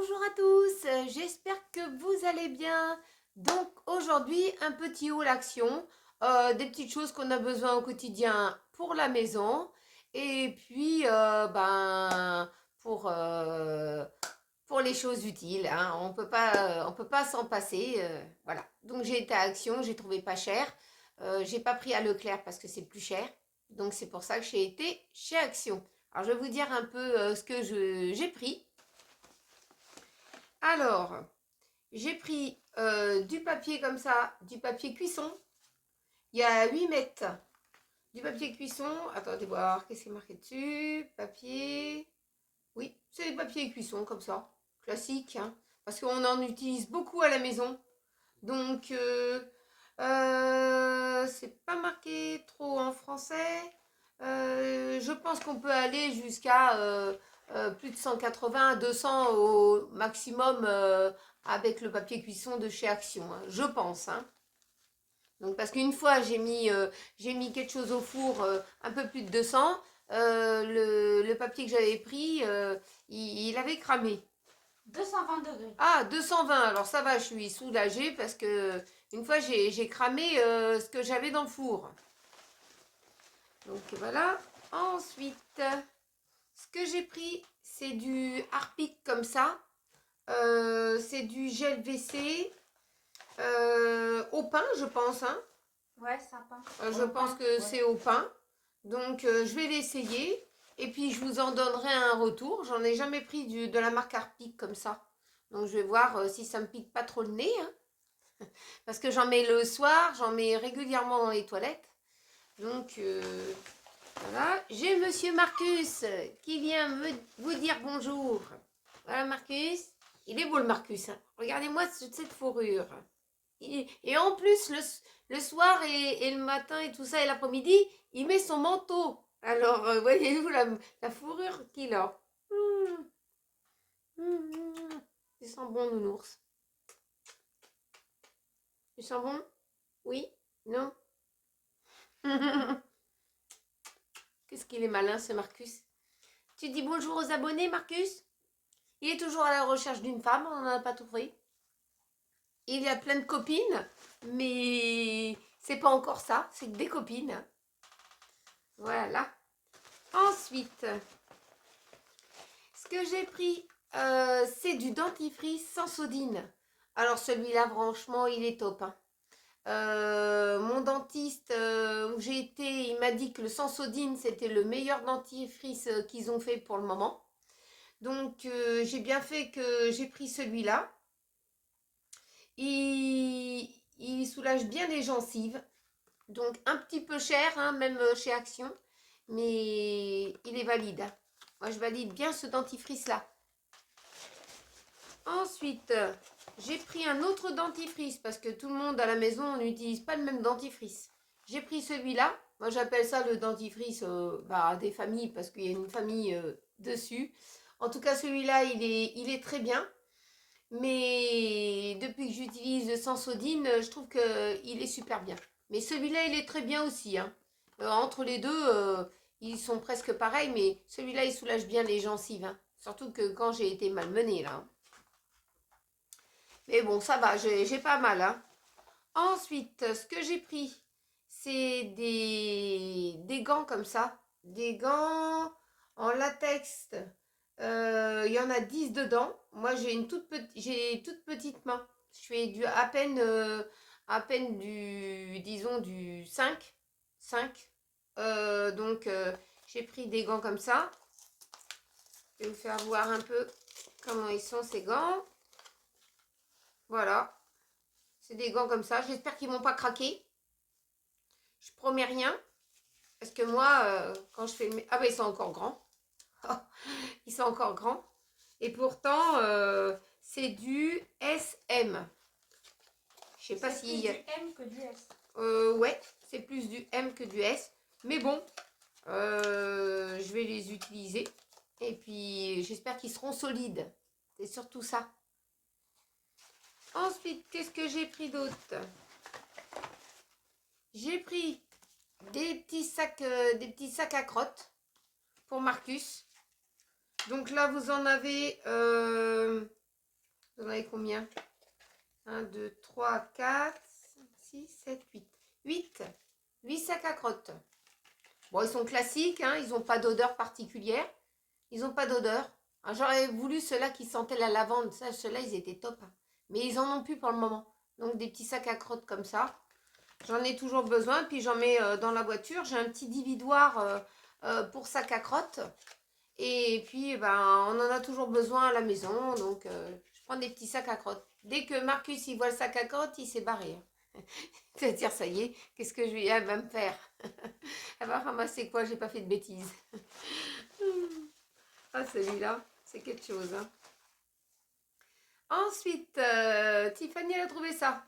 Bonjour à tous, j'espère que vous allez bien. Donc aujourd'hui, un petit haul action, des petites choses qu'on a besoin au quotidien pour la maison et puis pour les choses utiles, hein. On peut pas s'en passer, voilà. Donc j'ai été à Action, j'ai trouvé pas cher. J'ai pas pris à Leclerc parce que c'est plus cher. Donc c'est pour ça que j'ai été chez Action. Alors je vais vous dire un peu ce que j'ai pris. Alors, j'ai pris du papier comme ça, du papier cuisson. Il y a 8 mètres. Du papier cuisson. Attendez voir, qu'est-ce qui est marqué dessus? Papier. Oui, c'est des papiers cuisson comme ça. Classique, hein. Parce qu'on en utilise beaucoup à la maison. Donc, c'est pas marqué trop en français. Je pense qu'on peut aller jusqu'à plus de 180, 200 au maximum avec le papier cuisson de chez Action, hein, je pense, hein. Donc, parce qu'une fois, j'ai mis quelque chose au four un peu plus de 200. Le papier que j'avais pris, il avait cramé. 220 degrés. Ah, 220, alors ça va, je suis soulagée parce que une fois j'ai cramé ce que j'avais dans le four. Donc voilà. Ensuite, ce que j'ai pris, c'est du Harpic comme ça. C'est du gel WC au pain, je pense, hein. Ouais, sympa. Je pense que c'est au pain. Donc je vais l'essayer. Et puis je vous en donnerai un retour. J'en ai jamais pris de la marque Harpic comme ça. Donc je vais voir si ça me pique pas trop le nez, hein. Parce que j'en mets le soir, j'en mets régulièrement dans les toilettes. Donc voilà. J'ai Monsieur Marcus qui vient vous dire bonjour. Voilà Marcus. Il est beau le Marcus, hein. Regardez-moi cette fourrure. Et en plus, le soir et le matin et tout ça, et l'après-midi, il met son manteau. Alors, voyez-vous la fourrure qu'il a. Il sent bon, nounours. Il sent bon? Oui? Non? Qu'est-ce qu'il est malin, ce Marcus. Tu dis bonjour aux abonnés, Marcus? Il est toujours à la recherche d'une femme, on n'en a pas trouvé. Il y a plein de copines, mais c'est pas encore ça, c'est que des copines. Voilà. Ensuite, ce que j'ai pris, c'est du dentifrice sans sodine. Alors celui-là, franchement, il est top, hein. Mon dentiste où j'ai été, il m'a dit que le sans sodine, c'était le meilleur dentifrice qu'ils ont fait pour le moment. Donc j'ai bien fait que j'ai pris celui-là. Il soulage bien les gencives. Donc un petit peu cher, hein, même chez Action. Mais il est valide, hein. Moi, je valide bien ce dentifrice-là. Ensuite, j'ai pris un autre dentifrice parce que tout le monde à la maison n'utilise pas le même dentifrice. J'ai pris celui-là. Moi, j'appelle ça le dentifrice des familles parce qu'il y a une famille dessus. En tout cas, celui-là, il est très bien. Mais depuis que j'utilise le Sensodine, je trouve qu'il est super bien. Mais celui-là, il est très bien aussi, hein. Entre les deux, ils sont presque pareils, mais celui-là, il soulage bien les gencives, hein. Surtout que quand j'ai été malmenée, là, hein. Mais bon, ça va, j'ai pas mal, hein. Ensuite, ce que j'ai pris, c'est des gants comme ça. Des gants en latex. Il y en a 10 dedans. Moi, j'ai toute petite main. Je fais à peine disons, du 5. 5. Donc, j'ai pris des gants comme ça. Je vais vous faire voir un peu comment ils sont ces gants. Voilà. C'est des gants comme ça. J'espère qu'ils ne vont pas craquer. Je promets rien. Parce que moi, quand je fais le... Ah ben, ils sont encore grands. Ils sont encore grands. Et pourtant, c'est du SM. Je sais pas si... C'est plus du M que du S. Ouais, c'est plus du M que du S. Mais bon, je vais les utiliser. Et puis, j'espère qu'ils seront solides. C'est surtout ça. Ensuite, qu'est-ce que j'ai pris d'autre? J'ai pris des petits sacs à crottes pour Marcus. Donc là, vous en avez Vous en avez combien? 1, 2, 3, 4, 5, 6, 7, 8. 8 sacs à crottes. Bon, ils sont classiques, hein, ils n'ont pas d'odeur particulière. Ils n'ont pas d'odeur. J'aurais voulu ceux-là qui sentaient la lavande. Ça, ceux-là, ils étaient top. Hein. Mais ils en ont plus pour le moment. Donc, des petits sacs à crottes comme ça. J'en ai toujours besoin. Puis, j'en mets dans la voiture. J'ai un petit dividoir pour sacs à crottes. Et puis, ben, on en a toujours besoin à la maison. Donc, je prends des petits sacs à crottes. Dès que Marcus, il voit le sac à crottes, il s'est barré. Hein. C'est-à-dire, ça y est, qu'est-ce que elle va me faire? Elle va ramasser quoi? J'ai pas fait de bêtises. Ah, celui-là, c'est quelque chose. Hein. Ensuite, Tiffany, elle a trouvé ça.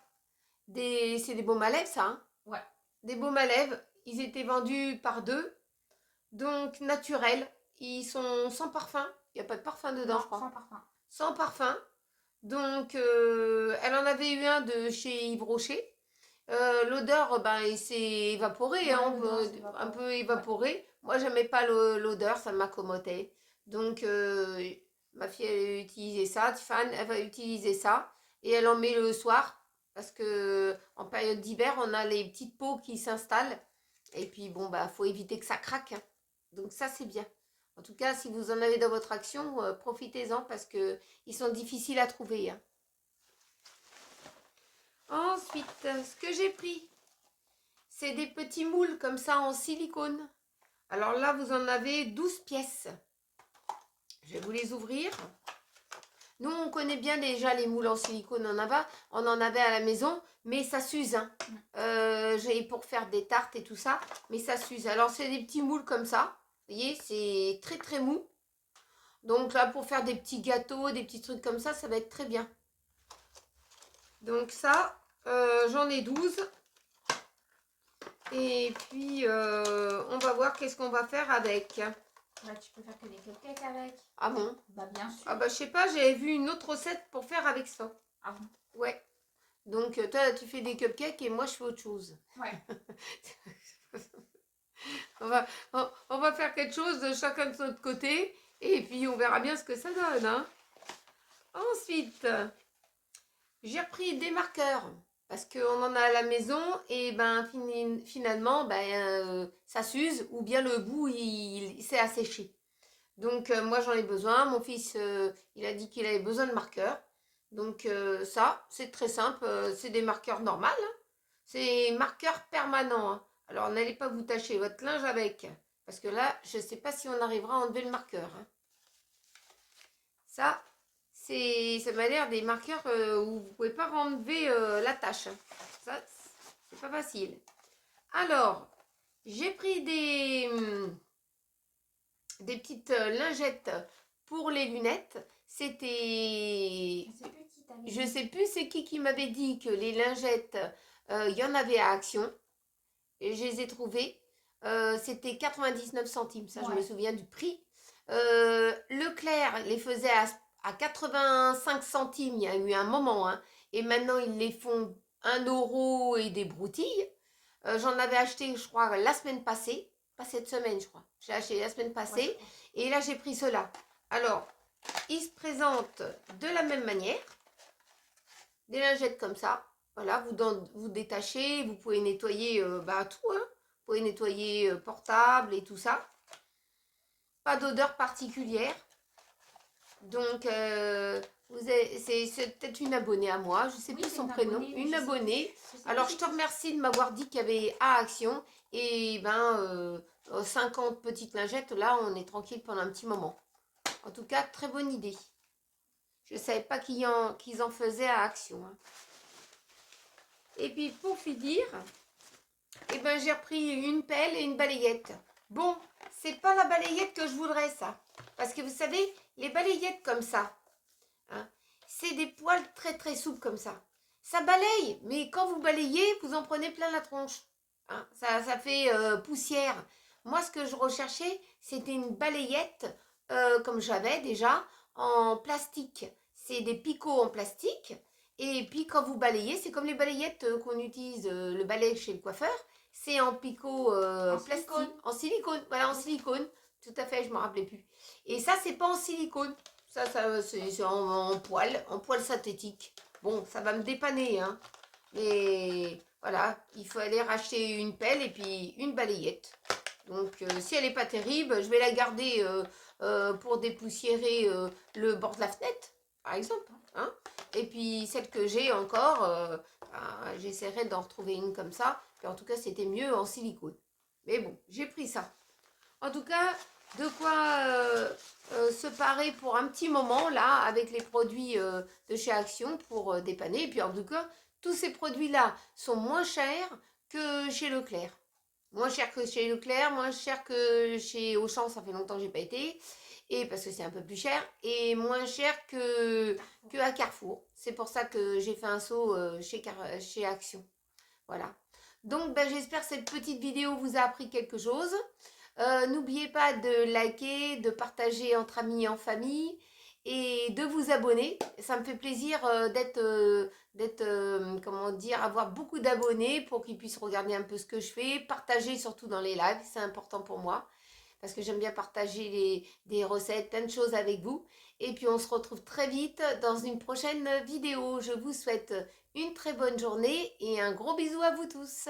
C'est des baumes à lèvres, ça. Hein. Ouais. Des baumes à lèvres. Ils étaient vendus par 2. Donc, naturels. Ils sont sans parfum. Il n'y a pas de parfum dedans, Non, je crois. sans parfum. Sans parfum. Donc, elle en avait eu un de chez Yves Rocher. L'odeur, ben, il s'est évaporé, Ouais, hein, l'odeur un peu évaporé. Ouais. Moi, j'aimais pas l'odeur, ça m'accommodait. Donc, ma fille, elle a utilisé ça. Tiffany, elle va utiliser ça. Et elle en met le soir. Parce que en période d'hiver, on a les petites peaux qui s'installent. Et puis, bon, bah, faut éviter que ça craque. Hein. Donc, ça, c'est bien. En tout cas, si vous en avez dans votre action, profitez-en parce qu'ils sont difficiles à trouver. Hein. Ensuite, ce que j'ai pris, c'est des petits moules comme ça en silicone. Alors là, vous en avez 12 pièces. Je vais vous les ouvrir. Nous, on connaît bien déjà les moules en silicone. On en avait à la maison, mais ça s'use. Hein. J'ai pour faire des tartes et tout ça, mais ça s'use. Alors, c'est des petits moules comme ça. Vous voyez, c'est très très mou. Donc là, pour faire des petits gâteaux, des petits trucs comme ça va être très bien. Donc ça, j'en ai 12. Et puis, on va voir qu'est-ce qu'on va faire avec. Bah, tu peux faire que des cupcakes avec. Ah bon? Bah, bien sûr. Ah bah, je sais pas, j'avais vu une autre recette pour faire avec ça. Ah bon? Ouais. Donc, toi, tu fais des cupcakes et moi, je fais autre chose. Ouais. on va faire quelque chose de chacun de notre côté. Et puis, on verra bien ce que ça donne. Hein. Ensuite, j'ai repris des marqueurs. Parce qu'on en a à la maison et ben finalement ça s'use ou bien le bout il s'est asséché. Donc moi j'en ai besoin. Mon fils il a dit qu'il avait besoin de marqueurs. Donc ça c'est très simple. C'est des marqueurs normaux. Hein. C'est marqueurs permanents. Hein. Alors n'allez pas vous tacher votre linge avec. Parce que là je ne sais pas si on arrivera à enlever le marqueur. Hein. Ça m'a l'air des marqueurs où vous ne pouvez pas enlever la tâche. Ça, c'est pas facile. Alors, j'ai pris des petites lingettes pour les lunettes. C'était... Je sais plus c'est qui m'avait dit que les lingettes, il y en avait à Action. Et je les ai trouvées. C'était 99 centimes, ça ouais. Je me souviens du prix. Leclerc les faisait à 85 centimes, il y a eu un moment. Hein, et maintenant, ils les font 1 € et des broutilles. J'en avais acheté, je crois, la semaine passée. Pas cette semaine, je crois. J'ai acheté la semaine passée. Ouais. Et là, j'ai pris ceux-là. Alors, ils se présentent de la même manière. Des lingettes comme ça. Voilà, vous détachez. Vous pouvez nettoyer tout. Hein. Vous pouvez nettoyer portable et tout ça. Pas d'odeur particulière. Donc, c'est peut-être une abonnée à moi. Je ne sais plus son prénom. Une abonnée. Alors, je te remercie de m'avoir dit qu'il y avait à Action. Et 50 petites lingettes. Là, on est tranquille pendant un petit moment. En tout cas, très bonne idée. Je ne savais pas qu'ils en faisaient à Action. Hein. Et puis, pour finir, j'ai repris une pelle et une balayette. Bon, c'est pas la balayette que je voudrais, ça. Parce que vous savez, les balayettes comme ça, hein, c'est des poils très très souples comme ça. Ça balaye, mais quand vous balayez, vous en prenez plein la tronche. Hein, ça fait poussière. Moi, ce que je recherchais, c'était une balayette, comme j'avais déjà, en plastique. C'est des picots en plastique. Et puis, quand vous balayez, c'est comme les balayettes qu'on utilise, le balai chez le coiffeur. C'est en picot plastique, silicone. En silicone, voilà, en silicone. Tout à fait, je ne me rappelais plus. Et ça, c'est pas en silicone. Ça c'est en poil synthétique. Bon, ça va me dépanner, hein. Mais voilà, il faut aller racheter une pelle et puis une balayette. Donc, si elle n'est pas terrible, je vais la garder pour dépoussiérer le bord de la fenêtre, par exemple. Hein. Et puis, celle que j'ai encore, ben, j'essaierai d'en retrouver une comme ça. Puis, en tout cas, c'était mieux en silicone. Mais bon, j'ai pris ça. En tout cas, de quoi se parer pour un petit moment, là, avec les produits de chez Action pour dépanner. Et puis, en tout cas, tous ces produits-là sont moins chers que chez Leclerc. Moins cher que chez Leclerc, moins cher que chez Auchan, ça fait longtemps que j'ai pas été, et parce que c'est un peu plus cher, et moins cher que à Carrefour. C'est pour ça que j'ai fait un saut chez Action. Voilà. Donc ben, j'espère que cette petite vidéo vous a appris quelque chose. N'oubliez pas de liker, de partager entre amis et en famille et de vous abonner. Ça me fait plaisir comment dire, avoir beaucoup d'abonnés pour qu'ils puissent regarder un peu ce que je fais, partager surtout dans les lives, c'est important pour moi parce que j'aime bien partager des recettes, plein de choses avec vous. Et puis on se retrouve très vite dans une prochaine vidéo. Je vous souhaite une très bonne journée et un gros bisou à vous tous.